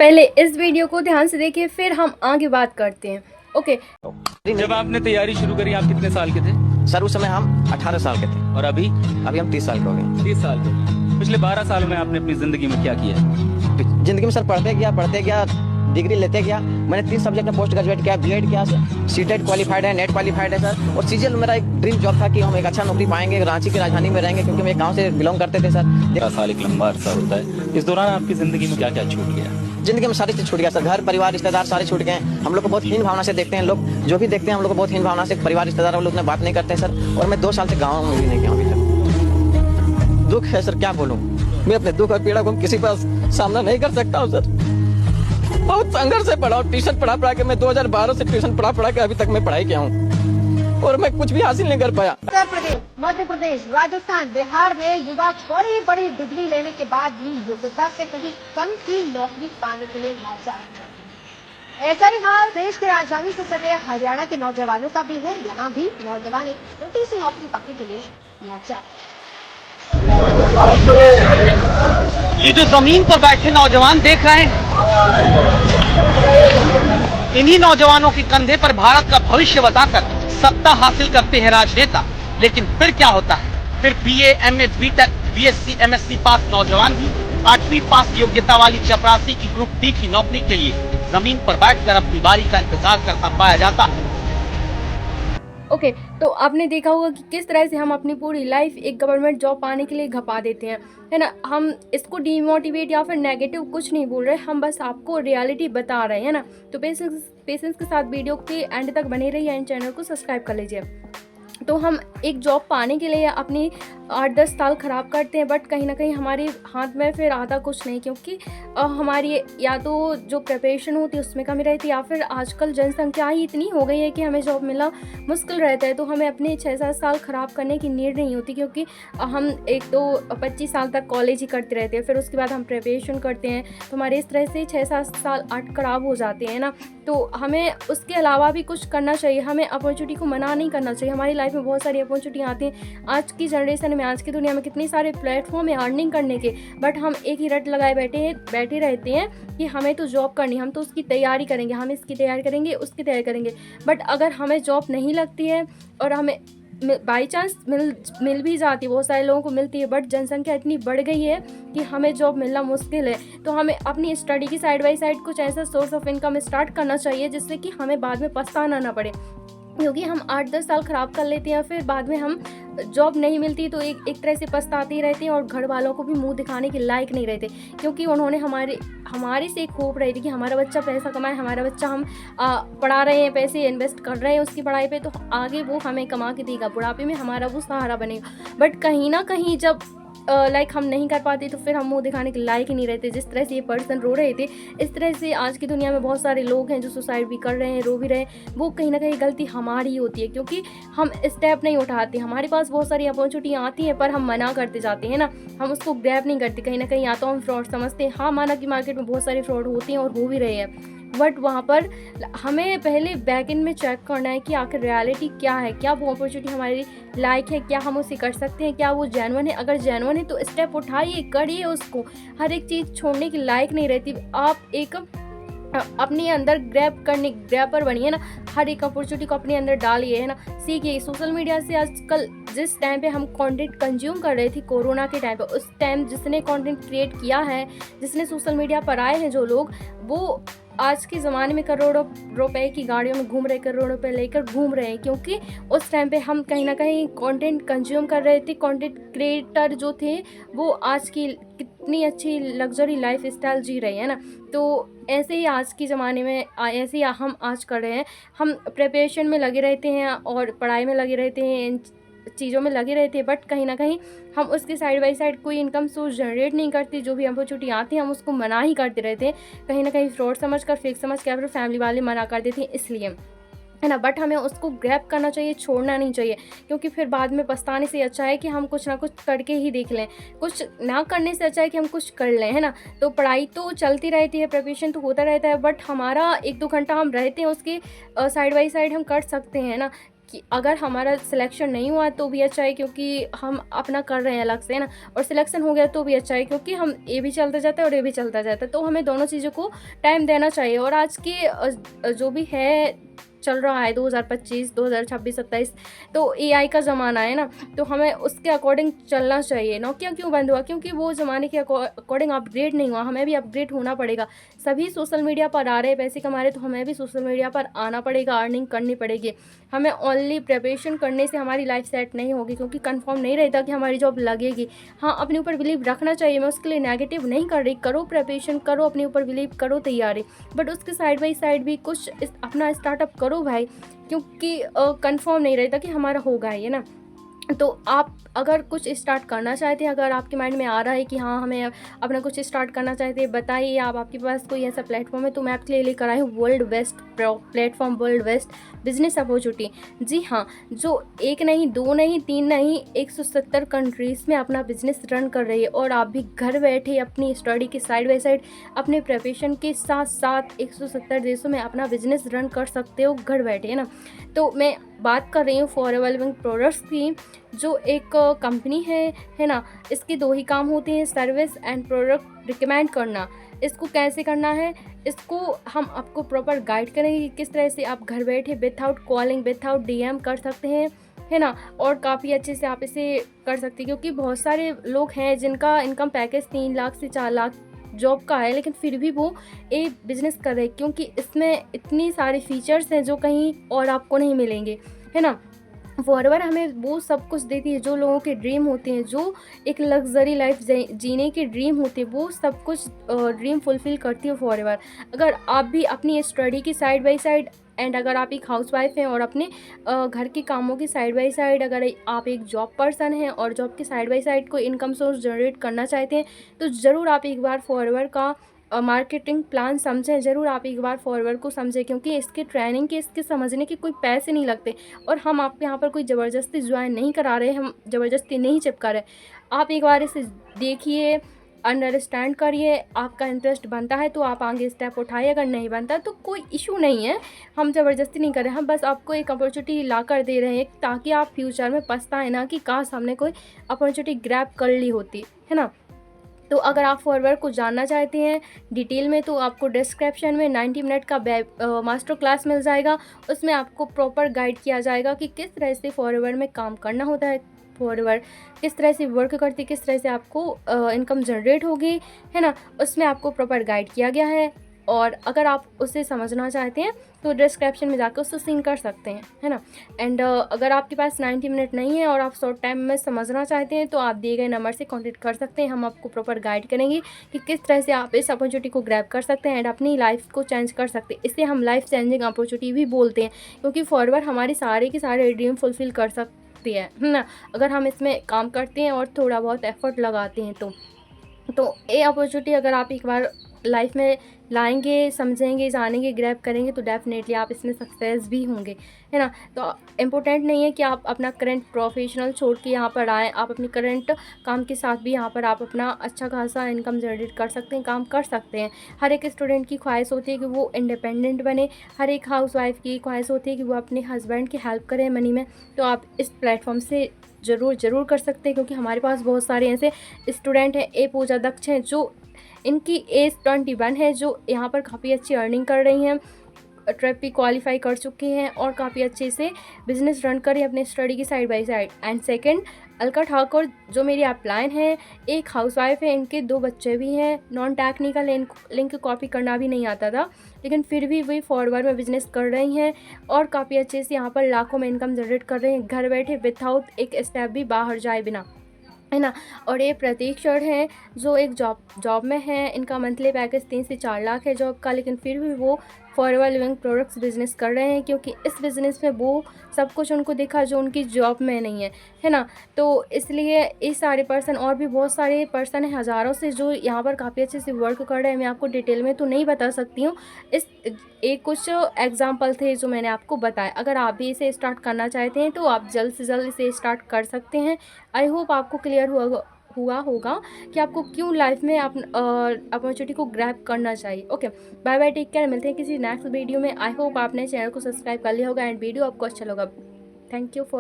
पहले इस वीडियो को ध्यान से देखिए, फिर हम आगे बात करते हैं। ओके। जब आपने तैयारी शुरू करी आप कितने साल के थे? सर उस समय हम 18 साल के थे। और अभी हम 30 साल के हो गए। 30 साल के। पिछले 12 सालों में आपने अपनी जिंदगी में क्या किया? जिंदगी में सर पढ़ते गया, डिग्री लेते गया। मैंने 3 सब्जेक्ट में पोस्ट ग्रेजुएट किया, बीएड किया, सीटेट क्वालिफाइड है, नेट क्वालिफाइड है सर। और सीजीएल मेरा एक ड्रीम जॉब था कि हम एक अच्छा नौकरी पाएंगे, रांची की राजधानी में रहेंगे, क्योंकि हम एक गाँव से बिलोंग करते थे सर। 12 साल एक लंबा अरसा होता है। इस दौरान आपकी जिंदगी में क्या क्या छूट गया? जिंदगी में सारी चीज छूट गया सर। घर परिवार रिश्तेदार सारे छूट गए। हम लोग को बहुत हीन भावना से देखते हैं लोग, जो भी देखते हैं हम लोग को बहुत हीन भावना से। परिवार रिश्तेदार लोग बात नहीं करते हैं सर। और मैं 2 साल से गाँव में भी नहीं गया अभी तक। दुख है सर, क्या बोलूँ। मैं अपने दुख और पीड़ा को किसी पर सामना नहीं कर सकता हूँ सर। बहुत संघर्ष से पढ़ा, ट्यूशन पढ़ा के मैं 2012 से ट्यूशन पढ़ा के अभी तक मैं पढ़ाई किया हूँ, और मैं कुछ भी हासिल नहीं कर पाया। उत्तर प्रदेश, मध्य प्रदेश, राजस्थान, बिहार में युवा बड़ी बड़ी डिग्री लेने के बाद भी योग्यता से कहीं कम की नौकरी पाने के लिए लाचार। ऐसा ही हाल देश के राजधानी से सटे हरियाणा के नौजवानों का भी है। यहाँ भी नौजवान एक छोटी सी नौकरी पाने के लिए लाचार। ये जो जमीन पर बैठे नौजवान देख रहे हैं, इन्हीं नौजवानों के कंधे पर भारत का भविष्य बताकर सत्ता हासिल करते हैं राजनेता। लेकिन फिर क्या होता है? फिर BA, MA, BTech, BSc, MSc pass नौजवान भी 8वीं पास योग्यता वाली चपरासी की ग्रुप डी की नौकरी के लिए जमीन पर बैठकर अपनी बारी का इंतजार करता पाया जाता है। ओके, तो आपने देखा होगा कि किस तरह से हम अपनी पूरी लाइफ एक गवर्नमेंट जॉब पाने के लिए घपा देते हैं, है ना। हम इसको डीमोटिवेट या फिर नेगेटिव कुछ नहीं बोल रहे, हम बस आपको रियलिटी बता रहे हैं ना। तो पेशेंस के साथ वीडियो के एंड तक बने रहिए एंड चैनल को सब्सक्राइब कर लीजिए। तो हम एक जॉब पाने के लिए अपनी 8-10 साल ख़राब करते हैं, बट कहीं ना कहीं हमारे हाथ में फिर आता कुछ नहीं, क्योंकि हमारी या तो जो प्रिपरेशन होती है उसमें कमी रहती है, या फिर आजकल जनसंख्या ही इतनी हो गई है कि हमें जॉब मिलना मुश्किल रहता है। तो हमें अपने 6-7 साल ख़राब करने की नीड नहीं होती, क्योंकि हम एक तो 25 साल तक कॉलेज ही करते रहते हैं, फिर उसके बाद हम प्रिपरेशन करते हैं, तो हमारे इस तरह से 6-7 साल 8 ख़राब हो जाते हैं ना। तो हमें उसके अलावा भी कुछ करना चाहिए, हमें अपॉर्चुनिटी को मना नहीं करना चाहिए। हमारी लाइफ में बहुत सारी अपॉर्चुनिटी आती हैं। आज की जनरेशन में, आज की दुनिया में कितने सारे प्लेटफॉर्म है अर्निंग करने के, बट हम एक ही रट लगाए बैठे रहते हैं कि हमें तो जॉब करनी, हम तो उसकी तैयारी करेंगे, हम इसकी तैयारी करेंगे, उसकी तैयारी करेंगे। बट अगर हमें जॉब नहीं लगती है और हमें बाई चांस मिल भी जाती है, बहुत सारे लोगों को मिलती है, बट जनसंख्या इतनी बढ़ गई है कि हमें जॉब मिलना मुश्किल है। तो हमें अपनी स्टडी की साइड बाई साइड कुछ ऐसा सोर्स ऑफ इनकम स्टार्ट करना चाहिए जिससे कि हमें बाद में पछताना ना पड़े, क्योंकि हम 8-10 साल ख़राब कर लेते हैं, फिर बाद में हम जॉब नहीं मिलती तो एक तरह से पछताते ही रहते हैं, और घर वालों को भी मुंह दिखाने के लायक नहीं रहते, क्योंकि उन्होंने हमारे से एक होप रही थी कि हमारा बच्चा पैसा कमाए, हमारा बच्चा हम पढ़ा रहे हैं, पैसे इन्वेस्ट कर रहे हैं उसकी पढ़ाई पे, तो आगे वो हमें कमा के देगा, बुढ़ापे में हमारा वो सहारा बनेगा। बट कहीं ना कहीं जब हम नहीं कर पाते तो फिर हम मुंह दिखाने के लायक ही नहीं रहते। जिस तरह से ये पर्सन रो रहे थे, इस तरह से आज की दुनिया में बहुत सारे लोग हैं जो सुसाइड भी कर रहे हैं, रो भी रहे हैं। वो कहीं ना कहीं गलती हमारी ही होती है, क्योंकि हम स्टेप नहीं उठाते। हमारे पास बहुत सारी अपॉर्चुनिटी आती हैं पर हम मना करते जाते हैं ना, हम उसको ग्रैब नहीं करते। कहीं ना कहीं या तो हम फ्रॉड समझते हैं। हाँ, माना कि मार्केट में बहुत सारे फ्रॉड होते हैं और हो भी रहे हैं, बट वहाँ पर हमें पहले बैक एंड में चेक करना है कि आखिर रियलिटी क्या है, क्या वो अपॉर्चुनिटी हमारी लायक है, क्या हम उसे कर सकते हैं, क्या वो जेन्युइन है। अगर जेन्युइन है तो स्टेप उठाइए, करिए उसको। हर एक चीज़ छोड़ने की लायक नहीं रहती। आप एक अपने अंदर ग्रैबर बनिए ना, हर एक अपॉर्चुनिटी को अपने अंदर डालिए, है ना। सीखिए सोशल मीडिया से। आजकल जिस टाइम पे हम कंटेंट कंज्यूम कर रहे थे कोरोना के टाइम पे, उस टाइम जिसने कंटेंट क्रिएट किया है, जिसने सोशल मीडिया पर आए हैं जो लोग, वो आज के ज़माने में करोड़ों रुपए की गाड़ियों में घूम रहे, करोड़ों रुपए लेकर घूम रहे हैं, क्योंकि उस टाइम पे हम कहीं ना कहीं कंटेंट कंज्यूम कर रहे थे। कंटेंट क्रिएटर जो थे वो आज की कितनी अच्छी लग्जरी लाइफ स्टाइल जी रहे हैं ना। तो ऐसे ही आज के ज़माने में ऐसे ही हम आज कर रहे हैं। हम प्रिपरेशन में लगे रहते हैं और पढ़ाई में लगे रहते हैं, इन चीज़ों में लगे रहते हैं, बट कहीं ना कहीं हम उसके साइड बाई साइड कोई इनकम सोर्स जनरेट नहीं करते। जो भी अपॉर्चुनिटी आती है हम उसको मना ही करते रहते हैं, कहीं ना कहीं फ्रॉड समझ कर, फेक समझ कर, फिर फैमिली वाले मना कर देते हैं, इसलिए, है ना। बट हमें उसको ग्रैब करना चाहिए, छोड़ना नहीं चाहिए, क्योंकि फिर बाद में पछताने से अच्छा है कि हम कुछ ना कुछ करके ही देख लें। कुछ ना करने से अच्छा है कि हम कुछ कर लें, है ना। तो पढ़ाई तो चलती रहती है, प्रिपरेशन तो होता रहता है, बट हमारा 1-2 घंटा हम रहते हैं उसके साइड बाई साइड हम कर सकते हैं ना, कि अगर हमारा सिलेक्शन नहीं हुआ तो भी अच्छा है क्योंकि हम अपना कर रहे हैं अलग से, है ना, और सिलेक्शन हो गया तो भी अच्छा है क्योंकि हम ये भी चलता जाता है और ये भी चलता जाता है, तो हमें दोनों चीज़ों को टाइम देना चाहिए। और आज के जो भी है चल रहा है 2025, 2026, 27, तो AI का ज़माना है ना, तो हमें उसके अकॉर्डिंग चलना चाहिए। नोकिया क्यों बंद हुआ? क्योंकि वो ज़माने के अकॉर्डिंग अपग्रेड नहीं हुआ, हमें भी अपग्रेड होना पड़ेगा। सभी सोशल मीडिया पर आ रहे हैं पैसे कमा रहे, तो हमें भी सोशल मीडिया पर आना पड़ेगा, अर्निंग करनी पड़ेगी। हमें ओनली प्रिपरेशन करने से हमारी लाइफ सेट नहीं होगी क्योंकि कंफर्म नहीं रहता कि हमारी जॉब लगेगी। हाँ, अपने ऊपर बिलीव रखना चाहिए, मैं उसके लिए नेगेटिव नहीं कर रही, करो प्रिपरेशन, करो अपने ऊपर बिलीव, करो तैयारी, बट उसके साइड बाई साइड भी कुछ अपना स्टार्टअप करो भाई, क्योंकि कंफर्म नहीं रहता कि हमारा होगा ये ना। तो आप अगर कुछ स्टार्ट करना चाहते हैं, अगर आपके माइंड में आ रहा है कि हाँ हमें अपना कुछ स्टार्ट करना चाहते हैं, बताइए आपके पास कोई ऐसा प्लेटफॉर्म है तो मैं आपके लिए लेकर आई हूँ world best platform, world best business opportunity. जी हाँ, जो एक नहीं, दो नहीं, तीन नहीं, 170 कंट्रीज़ में अपना बिजनेस रन कर रही है और आप भी घर बैठे अपनी स्टडी के साइड बाय साइड, अपने प्रिपरेशन के साथ साथ 170 देशों में अपना बिजनेस रन कर सकते हो घर बैठे, है ना। तो मैं बात कर रही हूँ फॉरएवर लिविंग प्रोडक्ट्स की, जो एक कंपनी है ना। इसके दो ही काम होते हैं, सर्विस एंड प्रोडक्ट रिकमेंड करना। इसको कैसे करना है, इसको हम आपको प्रॉपर गाइड करेंगे कि किस तरह से आप घर बैठे विदाउट कॉलिंग, विदाउट DM कर सकते हैं, है ना, और काफ़ी अच्छे से आप इसे कर सकते हैं। क्योंकि बहुत सारे लोग हैं जिनका इनकम पैकेज 3 लाख से 4 लाख जॉब का है, लेकिन फिर भी वो एक बिज़नेस कर रहे हैं क्योंकि इसमें इतनी सारे फीचर्स हैं जो कहीं और आपको नहीं मिलेंगे, है ना। फॉरएवर हमें वो सब कुछ देती है जो लोगों के ड्रीम होते हैं, जो एक लग्जरी लाइफ जीने के ड्रीम होते हैं, वो सब कुछ ड्रीम फुलफ़िल करती है फॉरएवर। अगर आप भी अपनी स्टडी की साइड बाय साइड, एंड अगर आप एक हाउसवाइफ हैं और अपने घर के कामों की साइड बाय साइड, अगर आप एक जॉब पर्सन हैं और जॉब के साइड बाय साइड कोई इनकम सोर्स जनरेट करना चाहते हैं, तो ज़रूर आप एक बार फॉरएवर का मार्केटिंग प्लान समझें। ज़रूर आप एक बार फॉरएवर को समझें क्योंकि इसके ट्रेनिंग के, इसके समझने के कोई पैसे नहीं लगते और हम आपके यहाँ पर कोई ज़बरदस्ती ज्वाइन नहीं करा रहे, हम ज़बरदस्ती नहीं चिपका रहे। आप एक बार इसे देखिए, अंडरस्टैंड करिए, आपका इंटरेस्ट बनता है तो आप आगे स्टेप उठाइए, अगर नहीं बनता तो कोई इशू नहीं है, हम ज़बरदस्ती नहीं कर रहे, हम बस आपको एक अपॉर्चुनिटी ला कर दे रहे हैं ताकि आप फ्यूचर में पछताएं ना कि काश हमने कोई अपॉर्चुनिटी ग्रैब कर ली होती, है ना। तो अगर आप फॉरएवर को जानना चाहते हैं डिटेल में, तो आपको डिस्क्रिप्शन में 90 मिनट का मास्टर क्लास मिल जाएगा। उसमें आपको प्रॉपर गाइड किया जाएगा कि किस तरह से फॉरएवर में काम करना होता है, फॉरएवर किस तरह से वर्क करती है, किस तरह से आपको इनकम जनरेट होगी, है ना। उसमें आपको प्रॉपर गाइड किया गया है और अगर आप उसे समझना चाहते हैं तो डिस्क्रिप्शन में जाकर उससे सिंक कर सकते हैं, है ना। एंड अगर आपके पास 90 मिनट नहीं है और आप शॉर्ट टाइम में समझना चाहते हैं तो आप दिए गए नंबर से कॉन्टेक्ट कर सकते हैं। हम आपको प्रॉपर गाइड करेंगे कि किस तरह से आप इस अपॉर्चुनिटी को ग्रैब कर सकते हैं एंड अपनी लाइफ को चेंज कर सकते हैं। इसे हम लाइफ चेंजिंग अपॉर्चुनिटी भी बोलते हैं क्योंकि फॉरएवर हमारे सारे के सारे ड्रीम फुलफिल कर सकती है ना, अगर हम इसमें काम करते हैं और थोड़ा बहुत एफर्ट लगाते हैं तो ये अपॉर्चुनिटी अगर आप एक बार लाइफ में लाएंगे, समझेंगे, जानेंगे, ग्रैब करेंगे तो डेफिनेटली आप इसमें सक्सेस भी होंगे, है ना। तो इम्पोर्टेंट नहीं है कि आप अपना करंट प्रोफेशनल छोड़ के यहाँ पर आएँ, आप अपनी करंट काम के साथ भी यहाँ पर आप अपना अच्छा खासा इनकम जनरेट कर सकते हैं, काम कर सकते हैं। हर एक स्टूडेंट की ख्वाहिश होती है कि वो इंडिपेंडेंट बने, हर एक हाउसवाइफ की ख्वाहिश होती है कि वो अपने हस्बैंड की हेल्प करें मनी में। तो आप इस प्लेटफॉर्म से ज़रूर कर सकते हैं क्योंकि हमारे पास बहुत सारे ऐसे स्टूडेंट हैं, ए पूजा दक्ष हैं, जो इनकी एज 21 है, जो यहाँ पर काफ़ी अच्छी अर्निंग कर रही हैं, ट्रेप भी क्वालिफाई कर चुकी हैं और काफ़ी अच्छे से बिजनेस रन करें अपने स्टडी की side by side. And second, Alka Thakur जो मेरी अपलाइन है, एक हाउसवाइफ है, इनके 2 बच्चे भी हैं, नॉन टेक्निकल, लिंक कॉपी करना भी नहीं आता था, लेकिन फिर भी वही फॉरएवर में बिजनेस कर रही हैं और काफ़ी अच्छे से यहाँ पर लाखों में इनकम जनरेट कर रहे हैं घर बैठे, विदाउट एक स्टेप भी बाहर जाए बिना, है ना। और ये प्रतीक सर हैं जो एक जॉब में हैं, इनका मंथली पैकेज 3 से 4 लाख है जॉब का, लेकिन फिर भी वो फॉरएवर लिविंग प्रोडक्ट्स बिजनेस कर रहे हैं क्योंकि इस बिज़नेस में वो सब कुछ उनको दिखा जो उनकी जॉब में नहीं है ना। तो इसलिए इस सारे पर्सन और भी बहुत सारे पर्सन हैं हज़ारों से जो यहाँ पर काफ़ी अच्छे से वर्क कर रहे हैं। मैं आपको डिटेल में तो नहीं बता सकती हूँ, इस एक कुछ एग्जाम्पल थे जो मैंने आपको बताया। अगर आप भी इसे स्टार्ट करना चाहते हैं तो आप जल्द से जल्द इसे स्टार्ट कर सकते हैं। आई होप आपको क्लियर हुआ होगा कि आपको क्यों लाइफ में अपॉर्चुनिटी को ग्रैब करना चाहिए। Okay, bye bye, take care, मिलते हैं किसी नेक्स्ट वीडियो में। आई होप आपने चैनल को सब्सक्राइब कर लिया होगा एंड वीडियो आपको अच्छा लगा। Thank you for